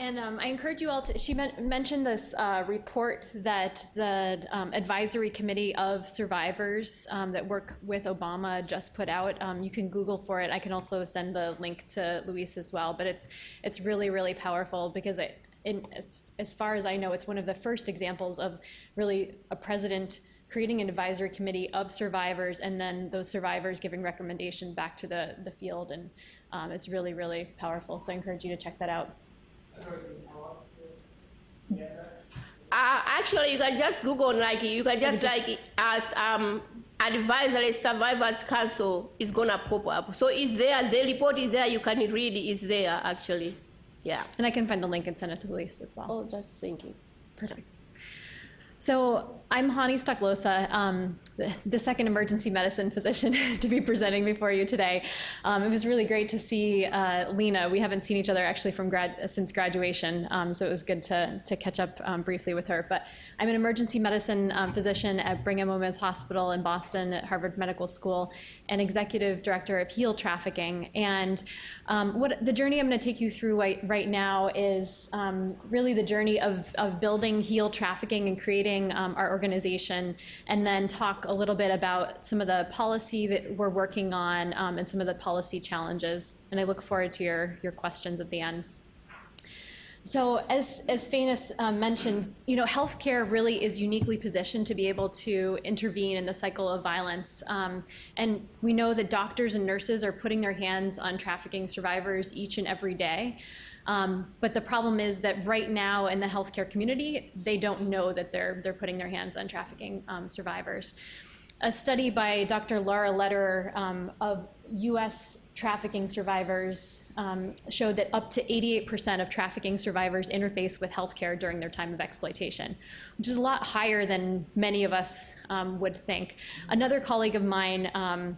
And I encourage you all to, she mentioned this report that the advisory committee of survivors that work with Obama just put out. You can Google for it. I can also send the link to Luis as well, but it's really, really powerful because as far as I know, it's one of the first examples of really a president creating an advisory committee of survivors and then those survivors giving recommendation back to the field. And it's really, really powerful. So I encourage you to check that out. Actually, you can just Google, like, you can just like ask Advisory Survivors Council is gonna pop up. So it's there, the report is there, you can read it, it's there actually. Yeah. And I can find the link and send it to Luis as well. Oh, just thinking. Perfect. So I'm Hanni Stoklosa, the second emergency medicine physician to be presenting before you today. It was really great to see Lena. We haven't seen each other actually since graduation, so it was good to catch up briefly with her. But I'm an emergency medicine physician at Brigham Women's Hospital in Boston at Harvard Medical School and executive director of Heal Trafficking. And what the journey I'm going to take you through right now is really the journey of building Heal Trafficking and creating our organization, and then talk a little bit about some of the policy that we're working on and some of the policy challenges. And I look forward to your questions at the end. So as Phanis mentioned, healthcare really is uniquely positioned to be able to intervene in the cycle of violence. And we know that doctors and nurses are putting their hands on trafficking survivors each and every day. But the problem is that right now in the healthcare community, they don't know that they're putting their hands on trafficking survivors. A study by Dr. Laura Lederer of U.S. trafficking survivors showed that up to 88% of trafficking survivors interface with healthcare during their time of exploitation, which is a lot higher than many of us would think. Another colleague of mine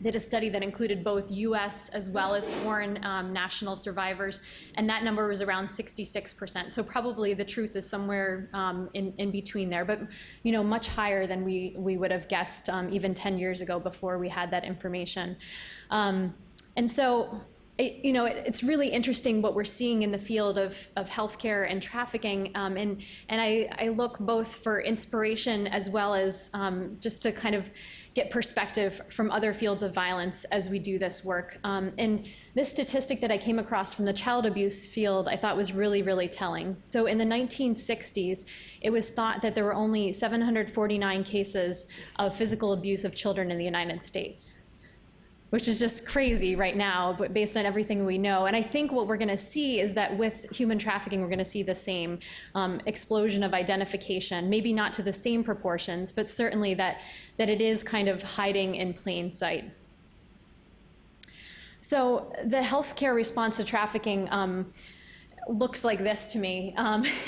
did a study that included both U.S. as well as foreign national survivors, and that number was around 66%. So probably the truth is somewhere in between there, but much higher than we would have guessed even 10 years ago before we had that information. And so it's really interesting what we're seeing in the field of healthcare and trafficking, and I look both for inspiration as well as just to kind of get perspective from other fields of violence as we do this work. And this statistic that I came across from the child abuse field I thought was really, really telling. So in the 1960s, it was thought that there were only 749 cases of physical abuse of children in the United States, which is just crazy right now, but based on everything we know. And I think what we're gonna see is that with human trafficking, we're gonna see the same explosion of identification, maybe not to the same proportions, but certainly that it is kind of hiding in plain sight. So the healthcare response to trafficking looks like this to me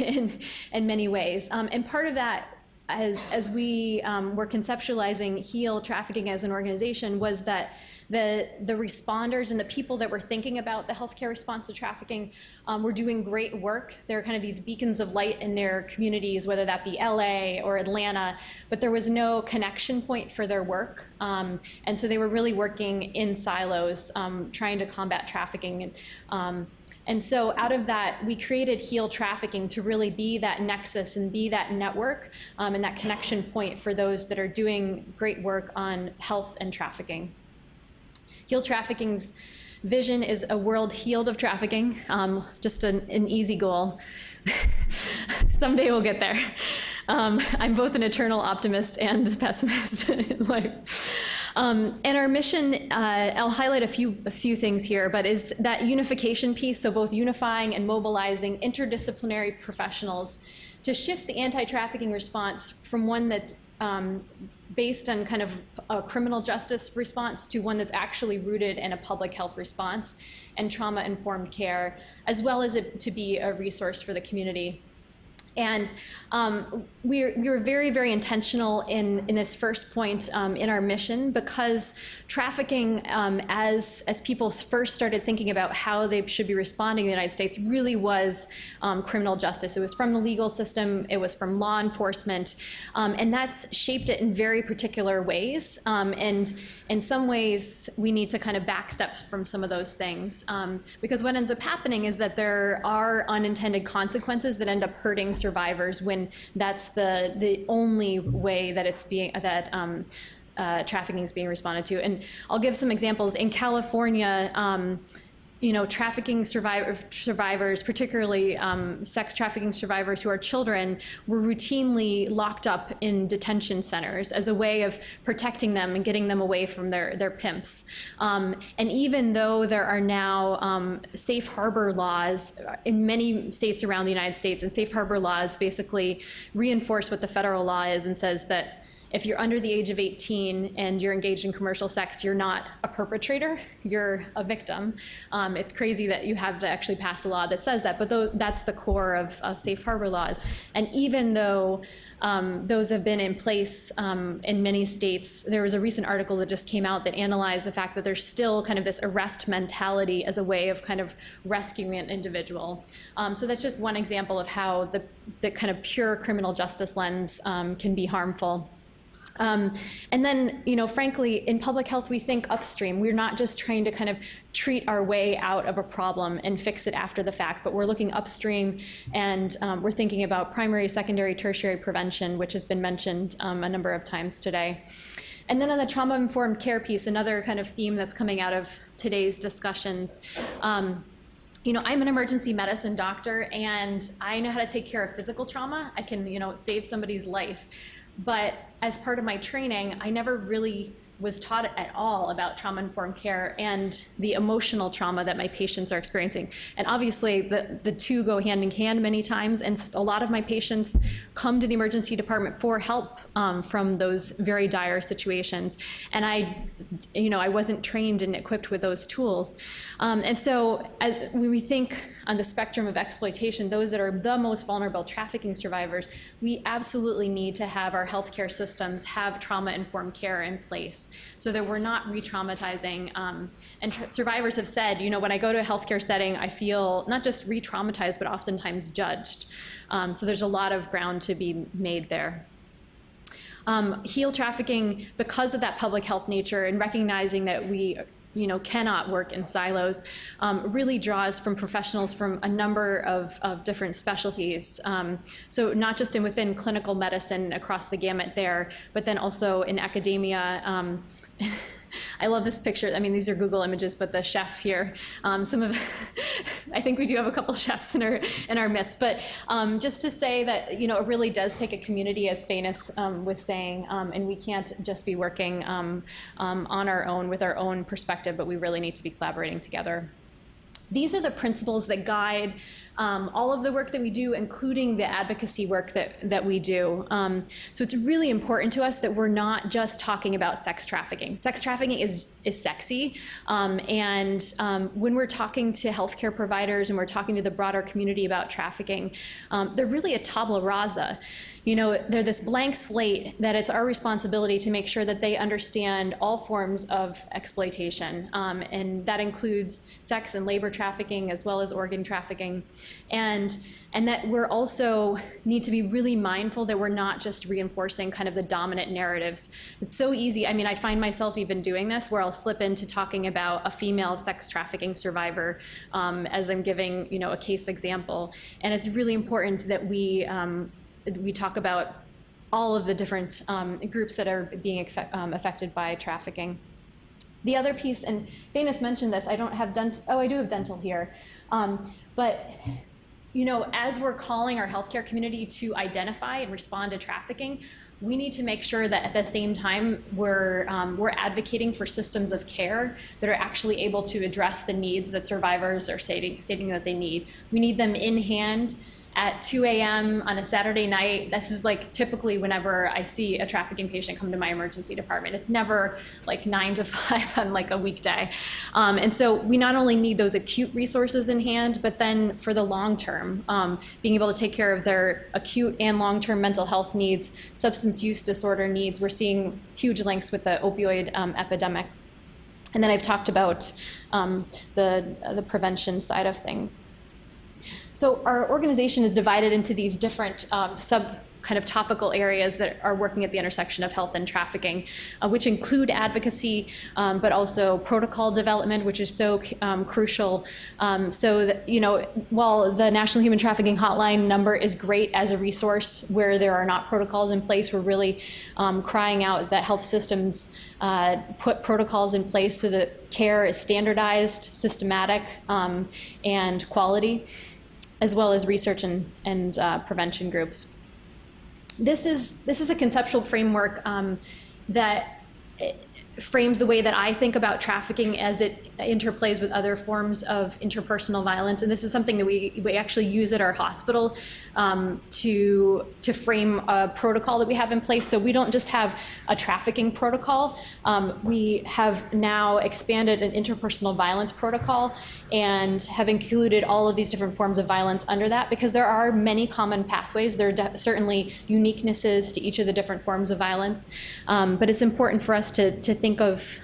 in many ways. And part of that, as we were conceptualizing Heal Trafficking as an organization, was that the responders and the people that were thinking about the healthcare response to trafficking were doing great work. They're kind of these beacons of light in their communities, whether that be LA or Atlanta, but there was no connection point for their work. And so they were really working in silos, trying to combat trafficking. And so out of that, we created Heal Trafficking to really be that nexus and be that network and that connection point for those that are doing great work on health and trafficking. Heal Trafficking's vision is a world healed of trafficking, just an easy goal. Someday we'll get there. I'm both an eternal optimist and pessimist in life. And our mission, I'll highlight a few things here, but is that unification piece, so both unifying and mobilizing interdisciplinary professionals to shift the anti-trafficking response from one that's based on kind of a criminal justice response to one that's actually rooted in a public health response and trauma-informed care, as well as it to be a resource for the community. And we were very, very intentional in this first point in our mission, because trafficking, as people first started thinking about how they should be responding in the United States, really was criminal justice. It was from the legal system, it was from law enforcement, and that's shaped it in very particular ways. And in some ways, we need to kind of backstep from some of those things, because what ends up happening is that there are unintended consequences that end up hurting survivors when that's the only way that it's being trafficking is being responded to. And I'll give some examples. In California, trafficking survivors, particularly sex trafficking survivors who are children, were routinely locked up in detention centers as a way of protecting them and getting them away from their pimps. And even though there are now safe harbor laws in many states around the United States, and safe harbor laws basically reinforce what the federal law is and says that if you're under the age of 18 and you're engaged in commercial sex, you're not a perpetrator, you're a victim. It's crazy that you have to actually pass a law that says that, but that's the core of safe harbor laws. And even though those have been in place in many states, there was a recent article that just came out that analyzed the fact that there's still kind of this arrest mentality as a way of kind of rescuing an individual. So that's just one example of how the kind of pure criminal justice lens can be harmful. And then, frankly, in public health, we think upstream. We're not just trying to kind of treat our way out of a problem and fix it after the fact, but we're looking upstream, and we're thinking about primary, secondary, tertiary prevention, which has been mentioned a number of times today. And then on the trauma-informed care piece, another kind of theme that's coming out of today's discussions, I'm an emergency medicine doctor, and I know how to take care of physical trauma. I can, save somebody's life. But as part of my training, I never really was taught at all about trauma-informed care and the emotional trauma that my patients are experiencing. And obviously, the two go hand in hand many times, and a lot of my patients come to the emergency department for help from those very dire situations. And I wasn't trained and equipped with those tools. And so when we think on the spectrum of exploitation, those that are the most vulnerable, trafficking survivors, we absolutely need to have our healthcare systems have trauma-informed care in place so that we're not re-traumatizing. And survivors have said, when I go to a healthcare setting, I feel not just re-traumatized, but oftentimes judged. So there's a lot of ground to be made there. Heal trafficking, because of that public health nature and recognizing that we cannot work in silos, really draws from professionals from a number of different specialties. So not just within clinical medicine across the gamut there, but then also in academia. I love this picture. I mean, these are Google images, but the chef here, I think we do have a couple chefs in our midst, but just to say that, it really does take a community, as Thanis was saying, and we can't just be working on our own with our own perspective, but we really need to be collaborating together. These are the principles that guide all of the work that we do, including the advocacy work that we do. So it's really important to us that we're not just talking about sex trafficking. Sex trafficking is sexy, and when we're talking to healthcare providers and we're talking to the broader community about trafficking, they're really a tabula rasa. They're this blank slate that it's our responsibility to make sure that they understand all forms of exploitation, and that includes sex and labor trafficking as well as organ trafficking, and that we're also need to be really mindful that we're not just reinforcing kind of the dominant narratives. It's so easy. I mean, I find myself even doing this where I'll slip into talking about a female sex trafficking survivor as I'm giving a case example, and it's really important that we talk about all of the different groups that are being affected by trafficking. The other piece, and Thanis mentioned this, I don't have dental, I do have dental here, but as we're calling our healthcare community to identify and respond to trafficking, we need to make sure that at the same time we're advocating for systems of care that are actually able to address the needs that survivors are stating that they need. We need them in hand at 2 a.m. on a Saturday night. This is like typically whenever I see a trafficking patient come to my emergency department. It's never like 9 to 5 on like a weekday. And so we not only need those acute resources in hand, but then for the long term, being able to take care of their acute and long-term mental health needs, substance use disorder needs. We're seeing huge links with the opioid epidemic. And then I've talked about the prevention side of things. So our organization is divided into these different kind of topical areas that are working at the intersection of health and trafficking, which include advocacy, but also protocol development, which is so crucial. So that, you know, while the National Human Trafficking Hotline number is great as a resource where there are not protocols in place, we're really crying out that health systems put protocols in place so that care is standardized, systematic, and quality, as well as research and prevention groups. This is a conceptual framework that frames the way that I think about trafficking as it interplays with other forms of interpersonal violence. And this is something that we actually use at our hospital to frame a protocol that we have in place. So we don't just have a trafficking protocol. We have now expanded an interpersonal violence protocol and have included all of these different forms of violence under that, because there are many common pathways. There are certainly uniquenesses to each of the different forms of violence, but it's important for us to think of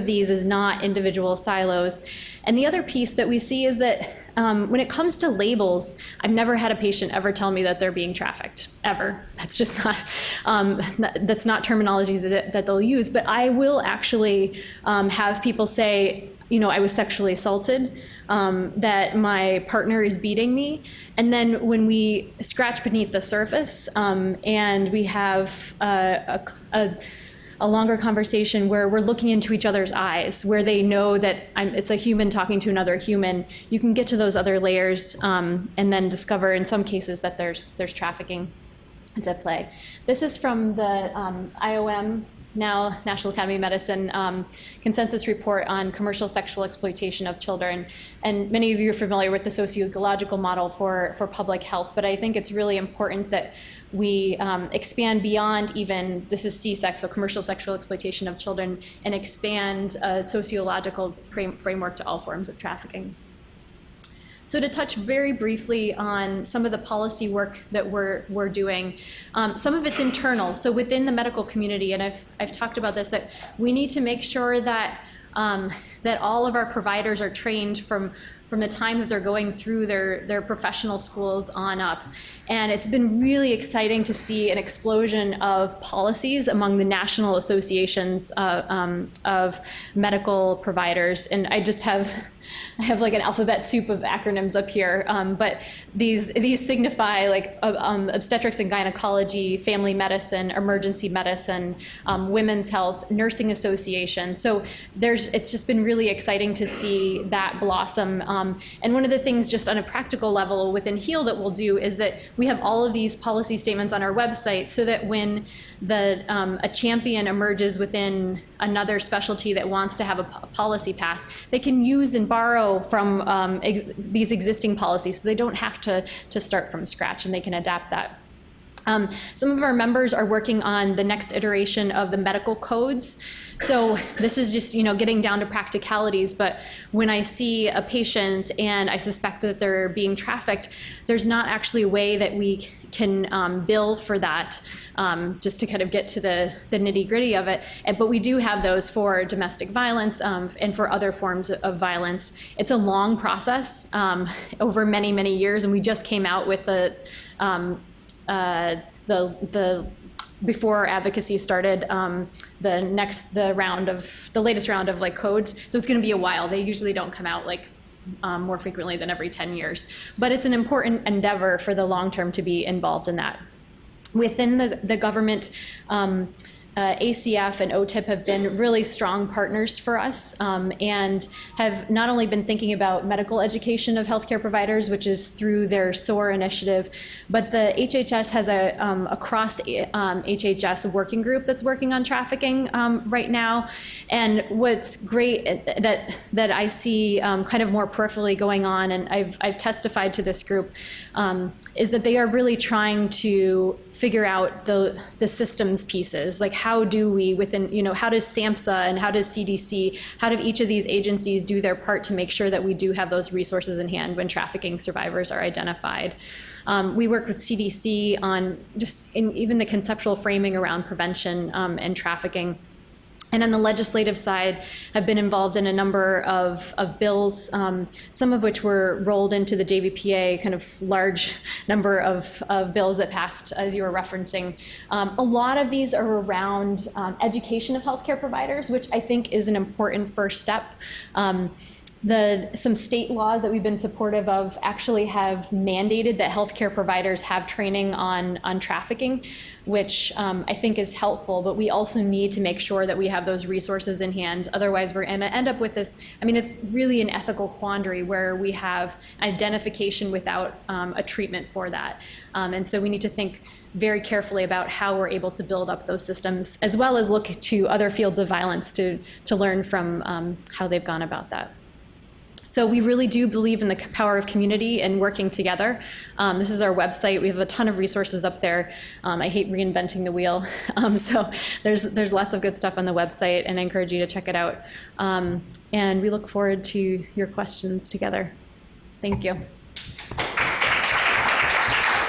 these as not individual silos. And the other piece that we see is that when it comes to labels, I've never had a patient ever tell me that they're being trafficked, ever. That's just not, that's not terminology that they'll use. But I will actually have people say, you know, I was sexually assaulted, that my partner is beating me. And then when we scratch beneath the surface and we have a longer conversation where we're looking into each other's eyes, where they know that it's a human talking to another human, you can get to those other layers and then discover in some cases that there's trafficking that's at play. This is from the IOM, now National Academy of Medicine, consensus report on commercial sexual exploitation of children. And many of you are familiar with the sociological model for public health, but I think it's really important that we expand beyond even, this is CSEX, so commercial sexual exploitation of children, and expand a sociological framework to all forms of trafficking. So to touch very briefly on some of the policy work that we're doing, some of it's internal. So within the medical community, and I've talked about this, that we need to make sure that that all of our providers are trained from the time that they're going through their professional schools on up. And it's been really exciting to see an explosion of policies among the national associations of medical providers. And I have like an alphabet soup of acronyms up here, but these signify like obstetrics and gynecology, family medicine, emergency medicine, women's health, nursing association. So it's just been really exciting to see that blossom. And one of the things just on a practical level within HEAL that we'll do is that we have all of these policy statements on our website so that when a champion emerges within another specialty that wants to have a policy pass, they can use and borrow from these existing policies, so they don't have to start from scratch, and they can adapt that. Some of our members are working on the next iteration of the medical codes. So this is just, you know, getting down to practicalities, but when I see a patient and I suspect that they're being trafficked, there's not actually a way that we can bill for that, just to kind of get to the nitty-gritty of it. But we do have those for domestic violence and for other forms of violence. It's a long process over many, many years, and we just came out with the before advocacy started, the latest round of like codes. So it's going to be a while. They usually don't come out like more frequently than every 10 years. But it's an important endeavor for the long term to be involved in that. Within the government, ACF and OTIP have been really strong partners for us, and have not only been thinking about medical education of healthcare providers, which is through their SOAR initiative, but the HHS has a cross HHS working group that's working on trafficking right now. And what's great that I see kind of more peripherally going on, and I've testified to this group, is that they are really trying to figure out the systems pieces, like how do we within, how does SAMHSA and how does CDC, how do each of these agencies do their part to make sure that we do have those resources in hand when trafficking survivors are identified. We work with CDC on just even the conceptual framing around prevention and trafficking. And on the legislative side, have been involved in a number of bills, some of which were rolled into the JVPA, kind of large number of bills that passed, as you were referencing. A lot of these are around education of healthcare providers, which I think is an important first step. Some state laws that we've been supportive of actually have mandated that healthcare providers have training on trafficking, which I think is helpful, but we also need to make sure that we have those resources in hand. Otherwise, we're going to end up with this, it's really an ethical quandary where we have identification without a treatment for that. And so we need to think very carefully about how we're able to build up those systems, as well as look to other fields of violence to learn from how they've gone about that. So we really do believe in the power of community and working together. This is our website. We have a ton of resources up there. I hate reinventing the wheel. So there's lots of good stuff on the website, and I encourage you to check it out. And we look forward to your questions together. Thank you.